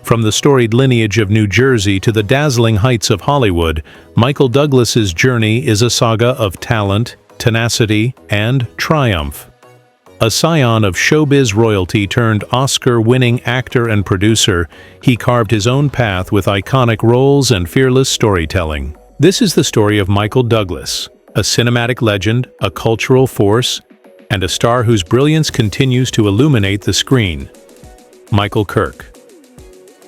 From the storied lineage of New Jersey to the dazzling heights of Hollywood, Michael Douglas's journey is a saga of talent, tenacity, and triumph. A scion of showbiz royalty turned Oscar-winning actor and producer, he carved his own path with iconic roles and fearless storytelling. This is the story of Michael Douglas, a cinematic legend, a cultural force, and a star whose brilliance continues to illuminate the screen. Michael Kirk.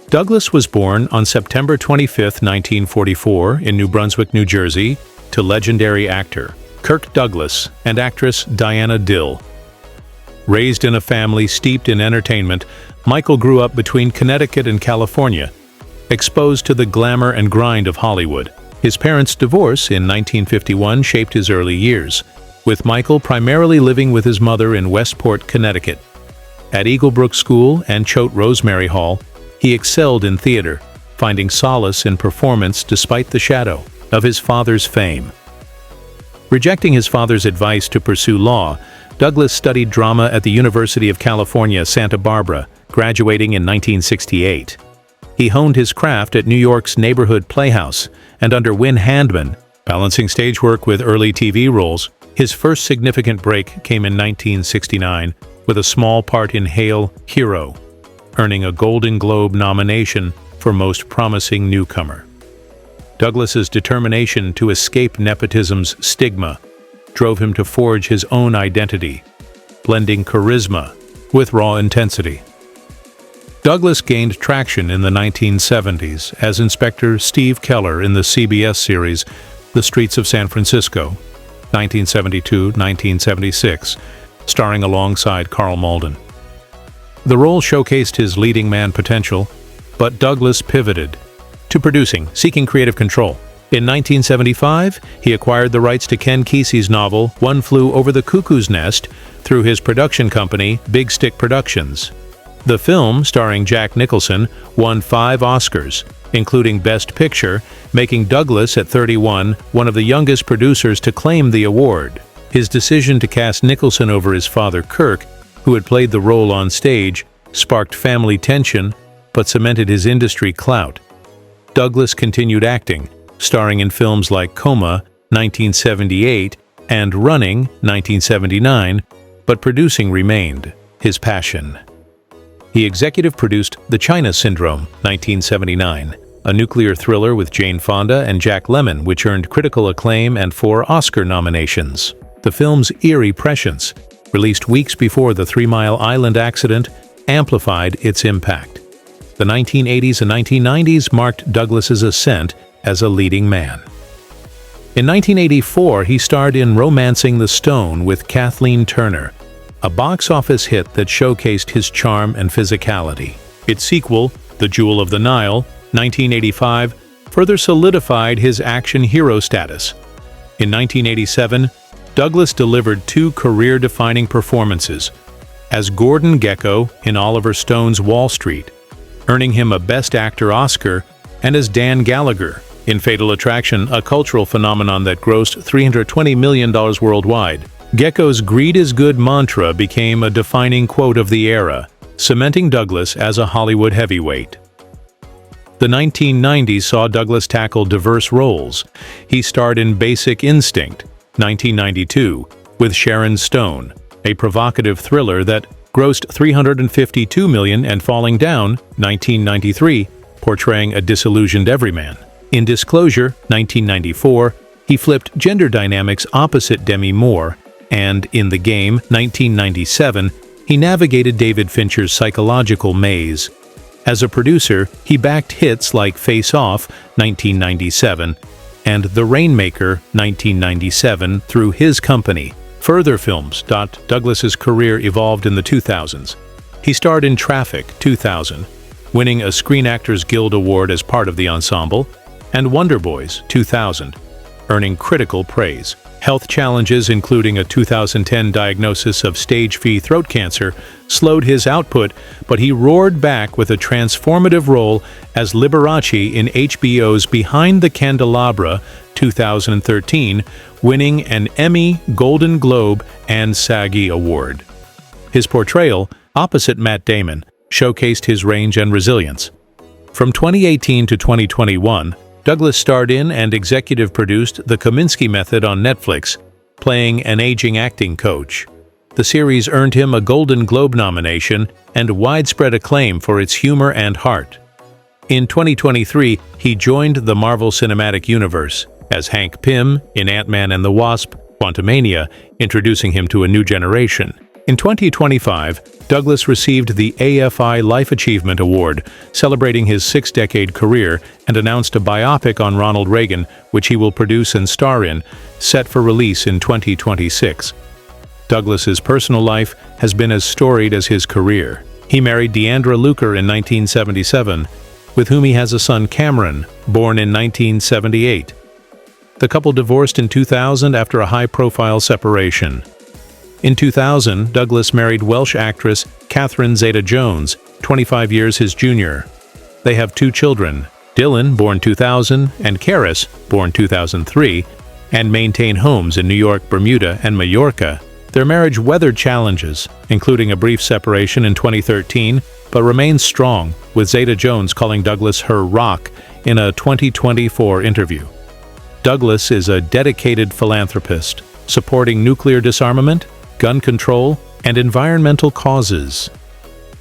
Douglas was born on September 25, 1944, in New Brunswick, New Jersey, to legendary actor Kirk Douglas and actress Diana Dill. Raised in a family steeped in entertainment, Michael grew up between Connecticut and California, exposed to the glamour and grind of Hollywood. His parents' divorce in 1951 shaped his early years, with Michael primarily living with his mother in Westport, Connecticut. At Eaglebrook School and Choate Rosemary Hall, he excelled in theater, finding solace in performance despite the shadow of his father's fame. Rejecting his father's advice to pursue law, Douglas studied drama at the University of California, Santa Barbara, graduating in 1968. He honed his craft at New York's Neighborhood Playhouse, and under Win Handman, balancing stage work with early TV roles, his first significant break came in 1969 with a small part in Hail, Hero, earning a Golden Globe nomination for Most Promising Newcomer. Douglas's determination to escape nepotism's stigma drove him to forge his own identity, blending charisma with raw intensity. Douglas gained traction in the 1970s as Inspector Steve Keller in the CBS series The Streets of San Francisco, 1972-1976, starring alongside Carl Malden. The role showcased his leading man potential, but Douglas pivoted to producing, seeking creative control. In 1975, he acquired the rights to Ken Kesey's novel One Flew Over the Cuckoo's Nest through his production company, Big Stick Productions. The film, starring Jack Nicholson, won 5 Oscars, including Best Picture, making Douglas, at 31, one of the youngest producers to claim the award. His decision to cast Nicholson over his father Kirk, who had played the role on stage, sparked family tension, but cemented his industry clout. Douglas continued acting, starring in films like Coma, 1978, and Running, 1979, but producing remained his passion. He executive produced The China Syndrome, 1979, a nuclear thriller with Jane Fonda and Jack Lemmon, which earned critical acclaim and 4 Oscar nominations. The film's eerie prescience, released weeks before the 3 Mile Island accident, amplified its impact. The 1980s and 1990s marked Douglas's ascent as a leading man. In 1984, he starred in Romancing the Stone with Kathleen Turner, a box office hit that showcased his charm and physicality. Its sequel, The Jewel of the Nile, 1985, further solidified his action hero status. In 1987, Douglas delivered 2 career-defining performances as Gordon Gekko in Oliver Stone's Wall Street, earning him a Best Actor Oscar, and as Dan Gallagher in Fatal Attraction, a cultural phenomenon that grossed $320 million worldwide. Gekko's "Greed is Good" mantra became a defining quote of the era, cementing Douglas as a Hollywood heavyweight. The 1990s saw Douglas tackle diverse roles. He starred in Basic Instinct, 1992, with Sharon Stone, a provocative thriller that grossed $352 million, and Falling Down, 1993, portraying a disillusioned everyman. In Disclosure, 1994, he flipped gender dynamics opposite Demi Moore, and in The Game, 1997, he navigated David Fincher's psychological maze. As a producer, he backed hits like Face Off, 1997, and The Rainmaker, 1997, through his company. Further films. Douglas's career evolved in the 2000s. He starred in Traffic, 2000, winning a Screen Actors Guild Award as part of the ensemble, and Wonder Boys, 2000, earning critical praise. Health challenges, including a 2010 diagnosis of stage 4 throat cancer, slowed his output, but he roared back with a transformative role as Liberace in HBO's Behind the Candelabra, 2013, winning an Emmy, Golden Globe, and SAG Award. His portrayal, opposite Matt Damon, showcased his range and resilience. From 2018 to 2021, Douglas starred in and executive produced The Kominsky Method on Netflix, playing an aging acting coach. The series earned him a Golden Globe nomination and widespread acclaim for its humor and heart. In 2023, he joined the Marvel Cinematic Universe as Hank Pym in Ant-Man and the Wasp: Quantumania, introducing him to a new generation. In 2025, Douglas received the AFI Life Achievement Award, celebrating his 6-decade career, and announced a biopic on Ronald Reagan, which he will produce and star in, set for release in 2026. Douglas's personal life has been as storied as his career. He married Deandra Luker in 1977, with whom he has a son, Cameron, born in 1978. The couple divorced in 2000 after a high-profile separation. In 2000, Douglas married Welsh actress Catherine Zeta-Jones, 25 years his junior. They have 2 children, Dylan, born 2000, and Karis, born 2003, and maintain homes in New York, Bermuda, and Mallorca. Their marriage weathered challenges, including a brief separation in 2013, but remains strong, with Zeta-Jones calling Douglas her rock in a 2024 interview. Douglas is a dedicated philanthropist, supporting nuclear disarmament, gun control, and environmental causes.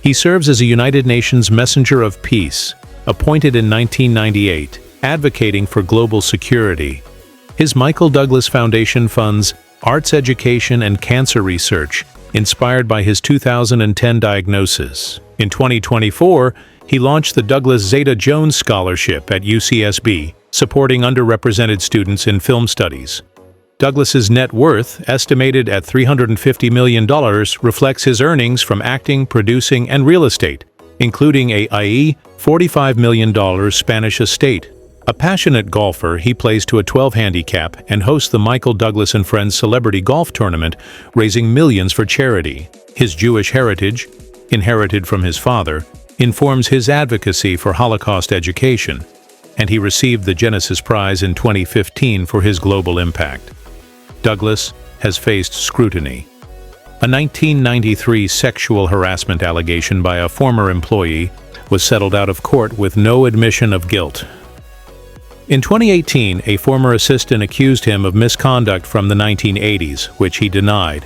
He serves as a United Nations Messenger of Peace, appointed in 1998, advocating for global security. His Michael Douglas Foundation funds arts education and cancer research, inspired by his 2010 diagnosis. In 2024, he launched the Douglas Zeta-Jones Scholarship at UCSB, supporting underrepresented students in film studies. Douglas's net worth, estimated at $350 million, reflects his earnings from acting, producing, and real estate, including a $45 million Spanish estate. A passionate golfer, he plays to a 12 handicap and hosts the Michael Douglas and Friends Celebrity Golf Tournament, raising millions for charity. His Jewish heritage, inherited from his father, informs his advocacy for Holocaust education, and he received the Genesis Prize in 2015 for his global impact. Douglas has faced scrutiny. A 1993 sexual harassment allegation by a former employee was settled out of court with no admission of guilt. In 2018, a former assistant accused him of misconduct from the 1980s, which he denied,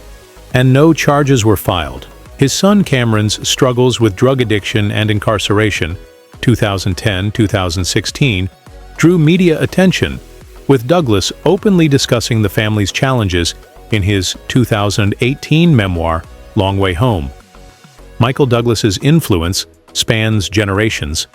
and no charges were filed. His son Cameron's struggles with drug addiction and incarceration, 2010-2016, drew media attention, with Douglas openly discussing the family's challenges in his 2018 memoir, Long Way Home. Michael Douglas's influence spans generations.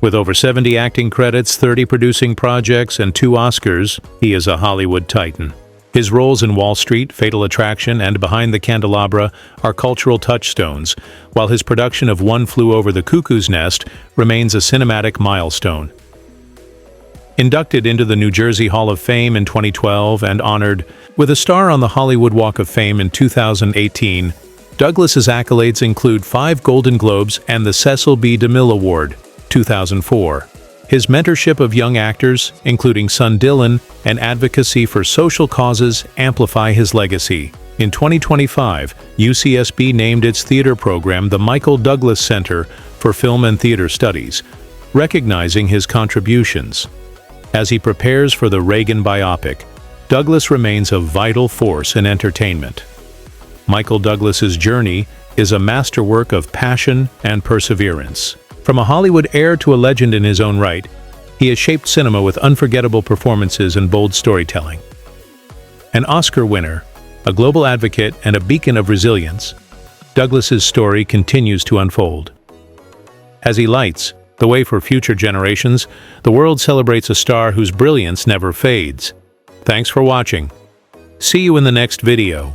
With over 70 acting credits, 30 producing projects, and 2 Oscars, he is a Hollywood titan. His roles in Wall Street, Fatal Attraction, and Behind the Candelabra are cultural touchstones, while his production of One Flew Over the Cuckoo's Nest remains a cinematic milestone. Inducted into the New Jersey Hall of Fame in 2012 and honored with a star on the Hollywood Walk of Fame in 2018, Douglas's accolades include 5 Golden Globes and the Cecil B. DeMille Award, 2004. His mentorship of young actors, including son Dylan, and advocacy for social causes amplify his legacy. In 2025, UCSB named its theater program the Michael Douglas Center for Film and Theater Studies, recognizing his contributions. As he prepares for the Reagan biopic, Douglas remains a vital force in entertainment. Michael Douglas's journey is a masterwork of passion and perseverance. From a Hollywood heir to a legend in his own right, he has shaped cinema with unforgettable performances and bold storytelling. An Oscar winner, a global advocate, and a beacon of resilience, Douglas's story continues to unfold. As he lights the way for future generations, the world celebrates a star whose brilliance never fades. Thanks for watching. See you in the next video.